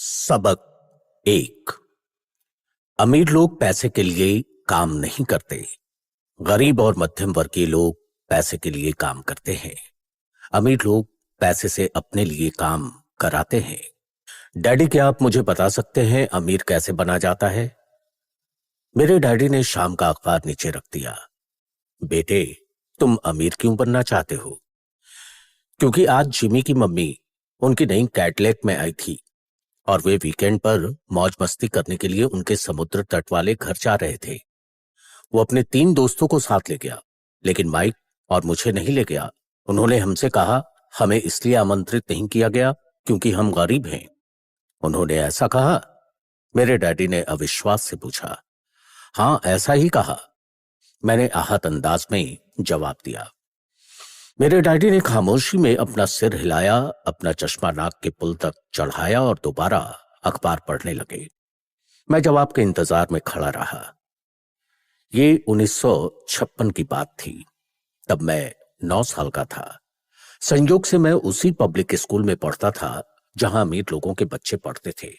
सबक एक। अमीर लोग पैसे के लिए काम नहीं करते। गरीब और मध्यम वर्गीय लोग पैसे के लिए काम करते हैं। अमीर लोग पैसे से अपने लिए काम कराते हैं। डैडी, क्या आप मुझे बता सकते हैं अमीर कैसे बना जाता है? मेरे डैडी ने शाम का अखबार नीचे रख दिया। बेटे, तुम अमीर क्यों बनना चाहते हो? क्योंकि आज जिमी की मम्मी उनकी नई कैटलेक में आई थी और वे वीकेंड पर मौज मस्ती करने के लिए उनके समुद्र तट वाले घर जा रहे थे। वो अपने 3 दोस्तों को साथ ले गया, लेकिन माइक और मुझे नहीं ले गया। उन्होंने हमसे कहा हमें इसलिए आमंत्रित नहीं किया गया क्योंकि हम गरीब हैं। उन्होंने ऐसा कहा? मेरे डैडी ने अविश्वास से पूछा। हाँ, ऐसा ही कहा, मैंने आहत अंदाज में जवाब दिया। मेरे डैडी ने खामोशी में अपना सिर हिलाया, अपना चश्मा नाक के पुल तक चढ़ाया और दोबारा अखबार पढ़ने लगे। मैं जवाब के इंतजार में खड़ा रहा। ये 1956 की बात थी। तब मैं 9 साल का था। संयोग से मैं उसी पब्लिक स्कूल में पढ़ता था जहां अमीर लोगों के बच्चे पढ़ते थे।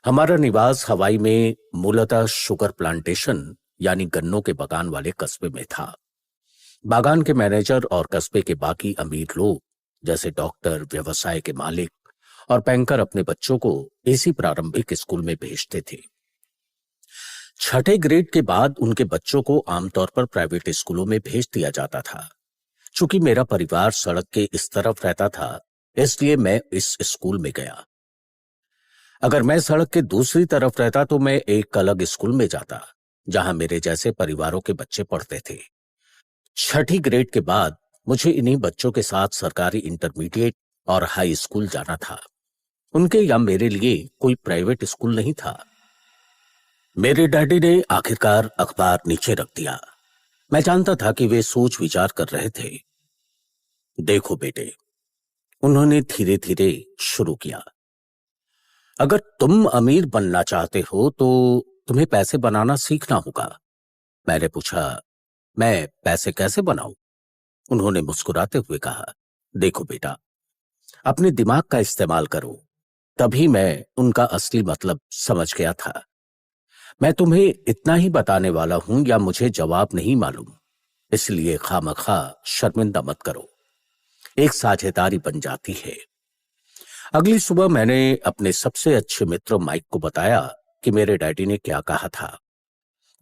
हमारा निवास हवाई में मूलतः शुगर प्लांटेशन यानी गन्नों के बागान वाले कस्बे में था। बागान के मैनेजर और कस्बे के बाकी अमीर लोग जैसे डॉक्टर, व्यवसाय के मालिक और बैंकर अपने बच्चों को इसी प्रारंभिक स्कूल में भेजते थे। छठे ग्रेड के बाद उनके बच्चों को आमतौर पर प्राइवेट स्कूलों में भेज दिया जाता था। चूंकि मेरा परिवार सड़क के इस तरफ रहता था, इसलिए मैं इस स्कूल में गया। अगर मैं सड़क के दूसरी तरफ रहता तो मैं एक अलग स्कूल में जाता जहां मेरे जैसे परिवारों के बच्चे पढ़ते थे। छठी ग्रेड के बाद मुझे इन्हीं बच्चों के साथ सरकारी इंटरमीडिएट और हाई स्कूल जाना था। उनके या मेरे लिए कोई प्राइवेट स्कूल नहीं था। मेरे डैडी ने आखिरकार अखबार नीचे रख दिया। मैं जानता था कि वे सोच विचार कर रहे थे। देखो बेटे, उन्होंने धीरे धीरे शुरू किया, अगर तुम अमीर बनना चाहते हो तो तुम्हें पैसे बनाना सीखना होगा। मैंने पूछा, मैं पैसे कैसे बनाऊं? उन्होंने मुस्कुराते हुए कहा, देखो बेटा, अपने दिमाग का इस्तेमाल करो। तभी मैं उनका असली मतलब समझ गया था। मैं तुम्हें इतना ही बताने वाला हूं या मुझे जवाब नहीं मालूम, इसलिए खामखा शर्मिंदा मत करो। एक साझेदारी बन जाती है। अगली सुबह मैंने अपने सबसे अच्छे मित्र माइक को बताया कि मेरे डैडी ने क्या कहा था।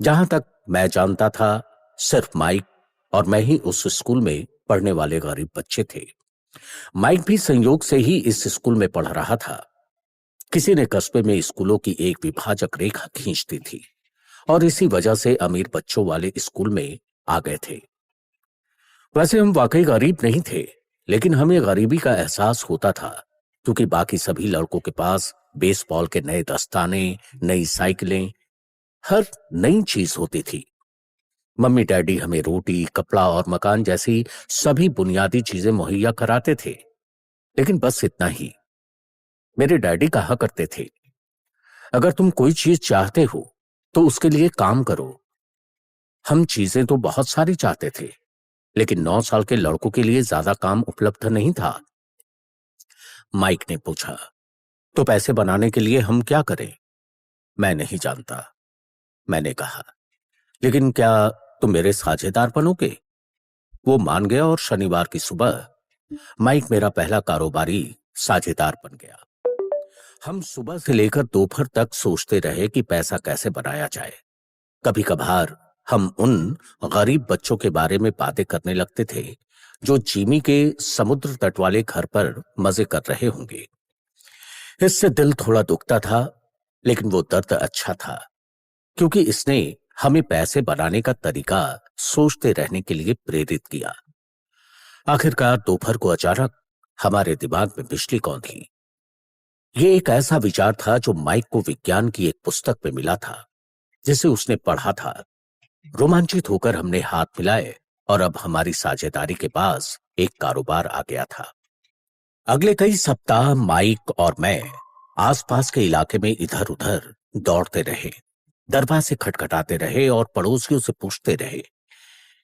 जहां तक मैं जानता था, सिर्फ माइक और मैं ही उस स्कूल में पढ़ने वाले गरीब बच्चे थे। माइक भी संयोग से ही इस स्कूल में पढ़ रहा था। किसी ने कस्बे में स्कूलों की एक विभाजक रेखा खींच दी थी और इसी वजह से अमीर बच्चों वाले स्कूल में आ गए थे। वैसे हम वाकई गरीब नहीं थे, लेकिन हमें गरीबी का एहसास होता था क्योंकि बाकी सभी लड़कों के पास बेसबॉल के नए दस्ताने, नई साइकिलें, हर नई चीज होती थी। मम्मी डैडी हमें रोटी, कपड़ा और मकान जैसी सभी बुनियादी चीजें मुहैया कराते थे, लेकिन बस इतना ही। मेरे डैडी कहा करते थे, अगर तुम कोई चीज चाहते हो तो उसके लिए काम करो। हम चीजें तो बहुत सारी चाहते थे, लेकिन 9 साल के लड़कों के लिए ज्यादा काम उपलब्ध नहीं था। माइक ने पूछा, तो पैसे बनाने के लिए हम क्या करें? मैं नहीं जानता, मैंने कहा, लेकिन क्या तुम मेरे साझेदार बनोगे? वो मान गया और शनिवार की सुबह माइक मेरा पहला कारोबारी साझेदार बन गया। हम सुबह से लेकर दोपहर तक सोचते रहे कि पैसा कैसे बनाया जाए। कभी कभार हम उन गरीब बच्चों के बारे में बातें करने लगते थे जो जिमी के समुद्र तट वाले घर पर मजे कर रहे होंगे। इससे दिल थोड़ा दुखता था, लेकिन वो दर्द अच्छा था क्योंकि इसने हमें पैसे बनाने का तरीका सोचते रहने के लिए प्रेरित किया। आखिरकार दोपहर को अचानक हमारे दिमाग में बिजली कौंधी। ये एक ऐसा विचार था जो माइक को विज्ञान की एक पुस्तक में मिला था जिसे उसने पढ़ा था। रोमांचित होकर हमने हाथ मिलाए और अब हमारी साझेदारी के पास एक कारोबार आ गया था। अगले कई सप्ताह माइक और मैं आसपास के इलाके में इधर उधर दौड़ते रहे, दरवाजे खटखटाते रहे और पड़ोसियों से पूछते रहे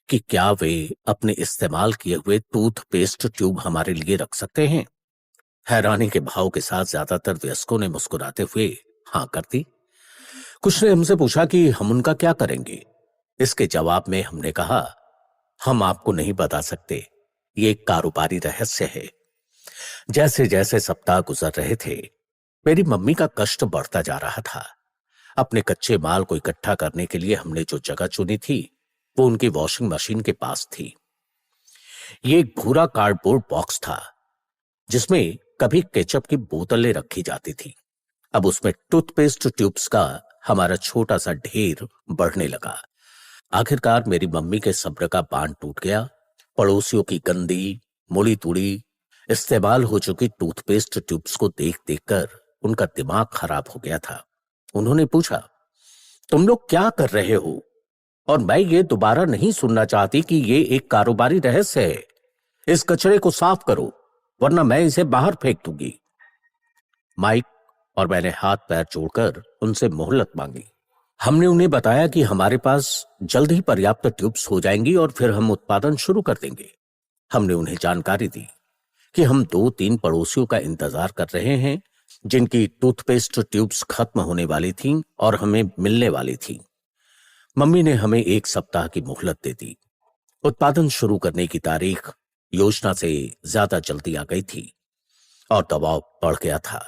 कि क्या वे अपने इस्तेमाल किए हुए टूथपेस्ट ट्यूब हमारे लिए रख सकते हैं। हैरानी के भाव के साथ ज्यादातर वयस्कों ने मुस्कुराते हुए हाँ कर दी। कुछ ने हमसे पूछा कि हम उनका क्या करेंगे। इसके जवाब में हमने कहा, हम आपको नहीं बता सकते, ये एक कारोबारी रहस्य है। जैसे जैसे सप्ताह गुजर रहे थे, मेरी मम्मी का कष्ट बढ़ता जा रहा था। अपने कच्चे माल को इकट्ठा करने के लिए हमने जो जगह चुनी थी वो उनकी वॉशिंग मशीन के पास थी। ये एक भूरा कार्डबोर्ड बॉक्स था जिसमें कभी केचप की बोतलें रखी जाती थी। अब उसमें टूथपेस्ट ट्यूब्स का हमारा छोटा सा ढेर बढ़ने लगा। आखिरकार मेरी मम्मी के सब्र का बांध टूट गया। पड़ोसियों की गंदी, मुड़ी तुड़ी, इस्तेमाल हो चुकी टूथपेस्ट ट्यूब्स को देख देखकर उनका दिमाग खराब हो गया था। उन्होंने पूछा, तुम लोग क्या कर रहे हो? और मैं ये दोबारा नहीं सुनना चाहती कि ये एक कारोबारी रहस्य है। इस कचरे को साफ करो वरना मैं इसे बाहर फेंक दूंगी। माइक और मैंने हाथ पैर जोड़कर उनसे मोहलत मांगी। हमने उन्हें बताया कि हमारे पास जल्द ही पर्याप्त ट्यूब्स हो जाएंगी और फिर हम उत्पादन शुरू कर देंगे। हमने उन्हें जानकारी दी कि हम 2-3 पड़ोसियों का इंतजार कर रहे हैं जिनकी टूथपेस्ट ट्यूब्स खत्म होने वाली थीं और हमें मिलने वाली थी। मम्मी ने हमें 1 सप्ताह की मोहलत दे दी। उत्पादन शुरू करने की तारीख योजना से ज्यादा जल्दी आ गई थी और दबाव बढ़ गया था।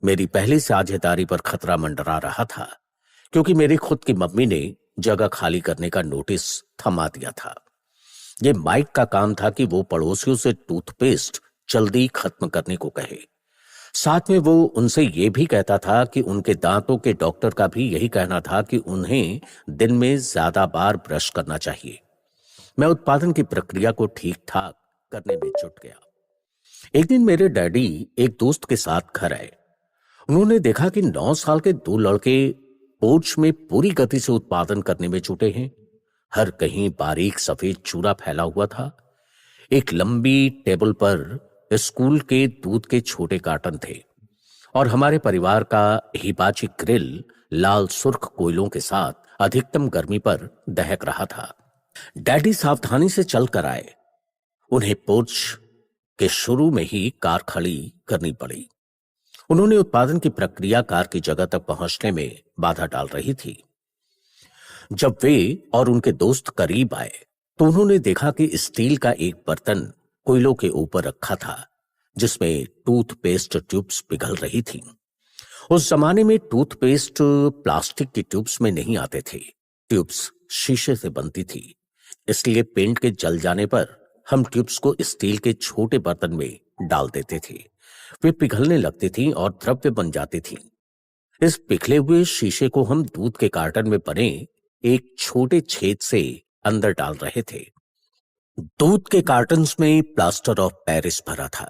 मेरी पहली साझेदारी पर खतरा मंडरा रहा था क्योंकि मेरी खुद की मम्मी ने जगह खाली करने का नोटिस थमा दिया था। यह माइक का काम था कि वो पड़ोसियों से टूथपेस्ट जल्दी खत्म करने को कहे। साथ में वो उनसे ये भी कहता था कि उनके दांतों के डॉक्टर का भी यही कहना था कि उन्हें दिन में ज्यादा बार ब्रश करना चाहिए। मैं उत्पादन की प्रक्रिया को ठीक ठाक करने में जुट गया। एक दिन मेरे डैडी एक दोस्त के साथ घर आए। उन्होंने देखा कि 9 साल के 2 लड़के पोर्च में पूरी गति से उत्पादन करने में जुटे हैं। हर कहीं बारीक सफेद चूरा फैला हुआ था। एक लंबी टेबल पर स्कूल के दूध के छोटे कार्टन थे और हमारे परिवार का हिबाची ग्रिल लाल सुर्ख कोयलों के साथ अधिकतम गर्मी पर दहक रहा था। डैडी सावधानी से चल कर आए। उन्हें पोर्च के शुरू में ही कार खड़ी करनी पड़ी। उन्होंने उत्पादन की प्रक्रिया कार की जगह तक पहुंचने में बाधा डाल रही थी। जब वे और उनके दोस्त करीब आए तो उन्होंने देखा कि स्टील का एक बर्तन कोयलों के ऊपर रखा था जिसमें टूथपेस्ट ट्यूब्स पिघल रही थीं। उस जमाने में टूथपेस्ट प्लास्टिक की ट्यूब्स में नहीं आते थे। ट्यूब्स शीशे से बनती थी, इसलिए पेंट के जल जाने पर हम ट्यूब्स को स्टील के छोटे बर्तन में डाल देते थे। वे पिघलने लगती थीं और द्रव्य बन जाती थीं। इस पिघले हुए शीशे को हम दूध के कार्टन में बने एक छोटे छेद से अंदर डाल रहे थे। दूध के कार्टन्स में प्लास्टर ऑफ पेरिस भरा था।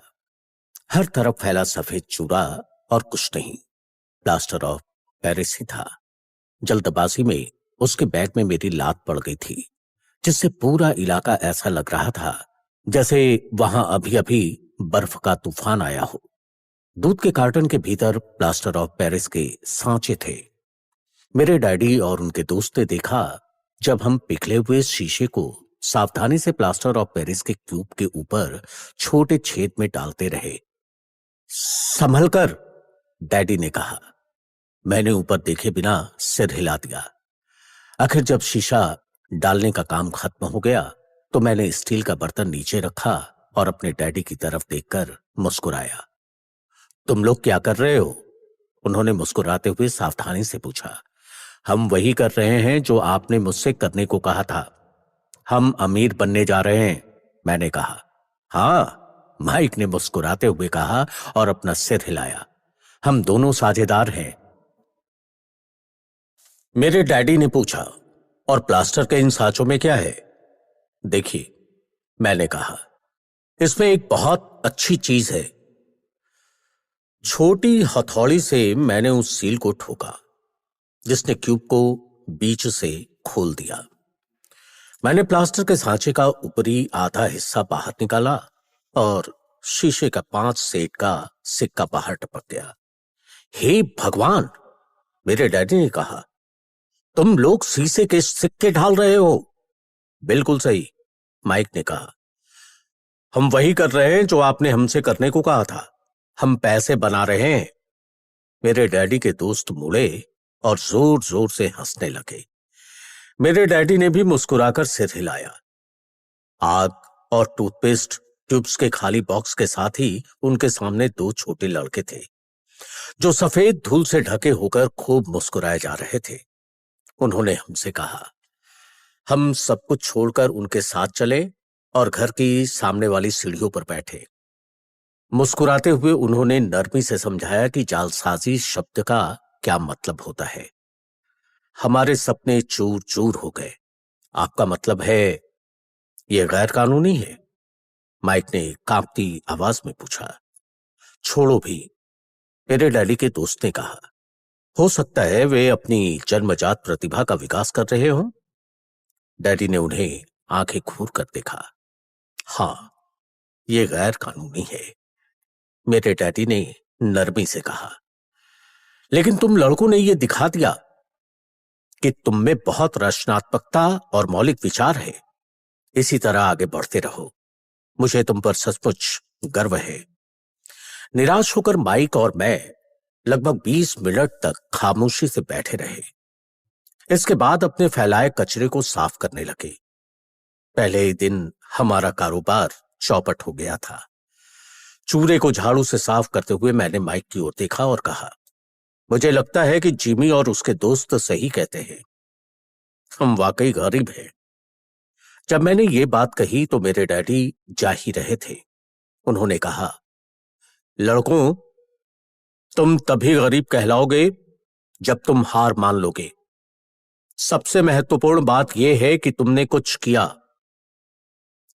हर तरफ फैला सफेद चूरा और कुछ नहीं, प्लास्टर ऑफ पेरिस ही था। जल्दबाजी में उसके बैग में मेरी लात पड़ गई थी, जिससे पूरा इलाका ऐसा लग रहा था जैसे वहां अभी अभी बर्फ का तूफान आया हो। दूध के कार्टन के भीतर प्लास्टर ऑफ पेरिस के सांचे थे। मेरे डैडी और उनके दोस्त ने देखा जब हम पिघले हुए शीशे को सावधानी से प्लास्टर ऑफ पेरिस के क्यूब के ऊपर छोटे छेद में डालते रहे। संभल कर, डैडी ने कहा। मैंने ऊपर देखे बिना सिर हिला दिया। आखिर जब शीशा डालने का काम खत्म हो गया तो मैंने स्टील का बर्तन नीचे रखा और अपने डैडी की तरफ देखकर मुस्कुराया। तुम लोग क्या कर रहे हो? उन्होंने मुस्कुराते हुए सावधानी से पूछा। हम वही कर रहे हैं जो आपने मुझसे करने को कहा था। हम अमीर बनने जा रहे हैं, मैंने कहा। हाँ, माइक ने मुस्कुराते हुए कहा और अपना सिर हिलाया। हम दोनों साझेदार हैं। मेरे डैडी ने पूछा, और प्लास्टर के इन सांचों में क्या है? देखिए, मैंने कहा, इसमें एक बहुत अच्छी चीज है। छोटी हथौड़ी से मैंने उस सील को ठोका जिसने क्यूब को बीच से खोल दिया। मैंने प्लास्टर के सांचे का ऊपरी आधा हिस्सा बाहर निकाला और शीशे का 5 सेंट का सिक्का बाहर टपक गया। हे भगवान, मेरे डैडी ने कहा, तुम लोग शीशे के सिक्के ढाल रहे हो? बिल्कुल सही, माइक ने कहा। हम वही कर रहे हैं जो आपने हमसे करने को कहा था। हम पैसे बना रहे हैं। मेरे डैडी के दोस्त मुड़े और जोर जोर से हंसने लगे। मेरे डैडी ने भी मुस्कुराकर सिर हिलाया। आग और टूथपेस्ट ट्यूब्स के खाली बॉक्स के साथ ही उनके सामने दो छोटे लड़के थे जो सफेद धूल से ढके होकर खूब मुस्कुराए जा रहे थे। उन्होंने हमसे कहा, हम सब कुछ छोड़कर उनके साथ चले और घर की सामने वाली सीढ़ियों पर बैठे। मुस्कुराते हुए उन्होंने नरमी से समझाया कि जालसाजी शब्द का क्या मतलब होता है। हमारे सपने चूर चूर हो गए। आपका मतलब है यह गैर कानूनी है? माइक ने कांपती आवाज में पूछा। छोड़ो भी, मेरे डैडी के दोस्त ने कहा। हो सकता है वे अपनी जन्मजात प्रतिभा का विकास कर रहे हों। डैडी ने उन्हें आंखें घूर कर देखा। हां, यह गैर कानूनी है, मेरे डैडी ने नरमी से कहा। लेकिन तुम लड़कों ने यह दिखा दिया कि तुम में बहुत रचनात्मकता और मौलिक विचार है। इसी तरह आगे बढ़ते रहो। मुझे तुम पर सचमुच गर्व है। निराश होकर माइक और मैं लगभग 20 मिनट तक खामोशी से बैठे रहे। इसके बाद अपने फैलाए कचरे को साफ करने लगे। पहले ही दिन हमारा कारोबार चौपट हो गया था। चूरे को झाड़ू से साफ करते हुए मैंने माइक की ओर देखा और कहा, मुझे लगता है कि जिमी और उसके दोस्त सही कहते हैं। हम वाकई गरीब हैं। जब मैंने ये बात कही तो मेरे डैडी जा ही रहे थे। उन्होंने कहा, लड़कों, तुम तभी गरीब कहलाओगे जब तुम हार मान लोगे। सबसे महत्वपूर्ण बात यह है कि तुमने कुछ किया।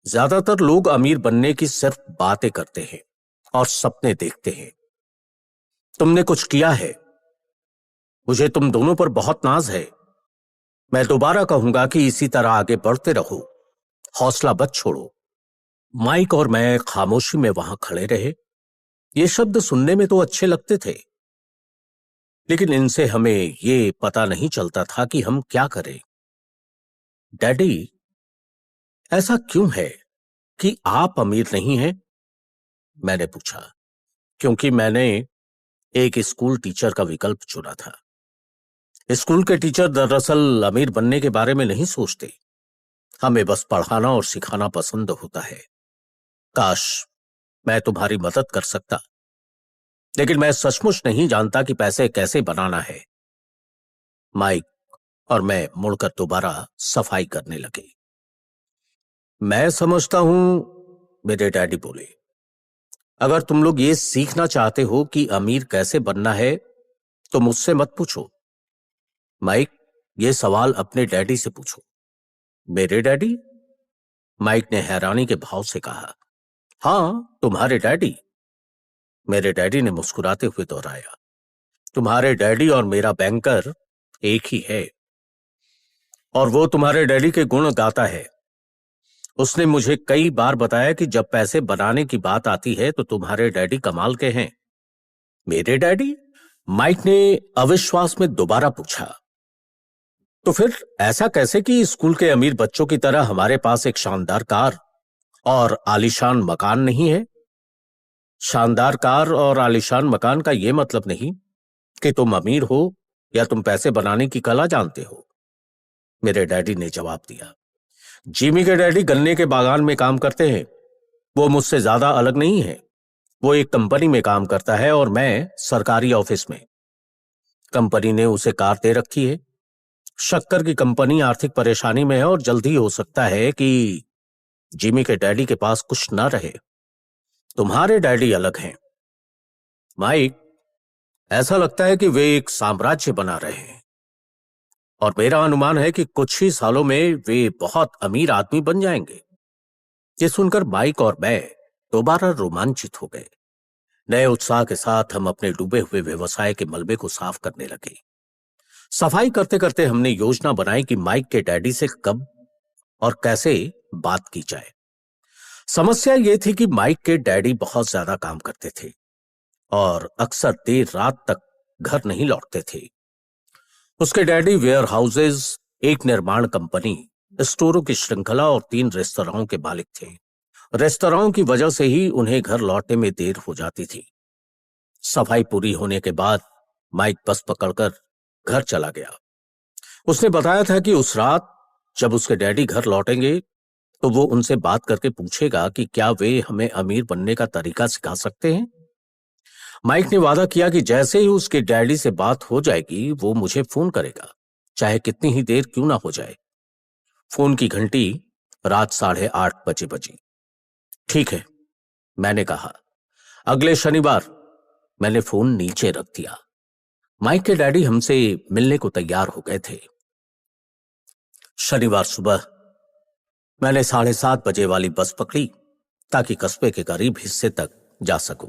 ज्यादातर लोग अमीर बनने की सिर्फ बातें करते हैं और सपने देखते हैं। तुमने कुछ किया है। मुझे तुम दोनों पर बहुत नाज है। मैं दोबारा कहूंगा कि इसी तरह आगे बढ़ते रहो, हौसला मत छोड़ो। माइक और मैं खामोशी में वहां खड़े रहे। ये शब्द सुनने में तो अच्छे लगते थे, लेकिन इनसे हमें ये पता नहीं चलता था कि हम क्या करें। डैडी, ऐसा क्यों है कि आप अमीर नहीं हैं? मैंने पूछा। क्योंकि मैंने एक स्कूल टीचर का विकल्प चुना था। स्कूल के टीचर दरअसल अमीर बनने के बारे में नहीं सोचते। हमें बस पढ़ाना और सिखाना पसंद होता है। काश मैं तुम्हारी मदद कर सकता, लेकिन मैं सचमुच नहीं जानता कि पैसे कैसे बनाना है। माइक और मैं मुड़कर दोबारा सफाई करने लगे। मैं समझता हूं, मेरे डैडी बोले, अगर तुम लोग ये सीखना चाहते हो कि अमीर कैसे बनना है तो मुझसे मत पूछो। माइक, ये सवाल अपने डैडी से पूछो। मेरे डैडी? माइक ने हैरानी के भाव से कहा। हां, तुम्हारे डैडी। मेरे डैडी ने मुस्कुराते हुए दोहराया। तुम्हारे डैडी और मेरा बैंकर एक ही है, और वो तुम्हारे डैडी के गुण गाता है। उसने मुझे कई बार बताया कि जब पैसे बनाने की बात आती है तो तुम्हारे डैडी कमाल के हैं। मेरे डैडी? माइक ने अविश्वास में दोबारा पूछा। तो फिर ऐसा कैसे कि स्कूल के अमीर बच्चों की तरह हमारे पास एक शानदार कार और आलीशान मकान नहीं है? शानदार कार और आलीशान मकान का यह मतलब नहीं कि तुम अमीर हो या तुम पैसे बनाने की कला जानते हो, मेरे डैडी ने जवाब दिया। जिमी के डैडी गन्ने के बागान में काम करते हैं। वो मुझसे ज्यादा अलग नहीं है। वो एक कंपनी में काम करता है और मैं सरकारी ऑफिस में। कंपनी ने उसे कार दे रखी है। शक्कर की कंपनी आर्थिक परेशानी में है और जल्द ही हो सकता है कि जिमी के डैडी के पास कुछ ना रहे। तुम्हारे डैडी अलग हैं माइक। ऐसा लगता है कि वे एक साम्राज्य बना रहे हैं, और मेरा अनुमान है कि कुछ ही सालों में वे बहुत अमीर आदमी बन जाएंगे। ये सुनकर माइक और मैं दोबारा रोमांचित हो गए। नए उत्साह के साथ हम अपने डूबे हुए व्यवसाय के मलबे को साफ करने लगे। सफाई करते करते हमने योजना बनाई कि माइक के डैडी से कब और कैसे बात की जाए। समस्या यह थी कि माइक के डैडी बहुत ज्यादा काम करते थे और अक्सर देर रात तक घर नहीं लौटते थे। उसके डैडी वेयर हाउसेज, एक निर्माण कंपनी, स्टोरों की श्रृंखला और 3 रेस्तराओं के मालिक थे। रेस्तराओं की वजह से ही उन्हें घर लौटने में देर हो जाती थी। सफाई पूरी होने के बाद माइक बस पकड़कर घर चला गया। उसने बताया था कि उस रात जब उसके डैडी घर लौटेंगे तो वो उनसे बात करके पूछेगा कि क्या वे हमें अमीर बनने का तरीका सिखा सकते हैं। माइक ने वादा किया कि जैसे ही उसके डैडी से बात हो जाएगी वो मुझे फोन करेगा, चाहे कितनी ही देर क्यों ना हो जाए। फोन की घंटी रात 8:30 बजे बजी। ठीक है, मैंने कहा। अगले शनिवार मैंने फोन नीचे रख दिया। माइक के डैडी हमसे मिलने को तैयार हो गए थे। शनिवार सुबह मैंने 7:30 बजे वाली बस पकड़ी ताकि कस्बे के करीब हिस्से तक जा सकूं।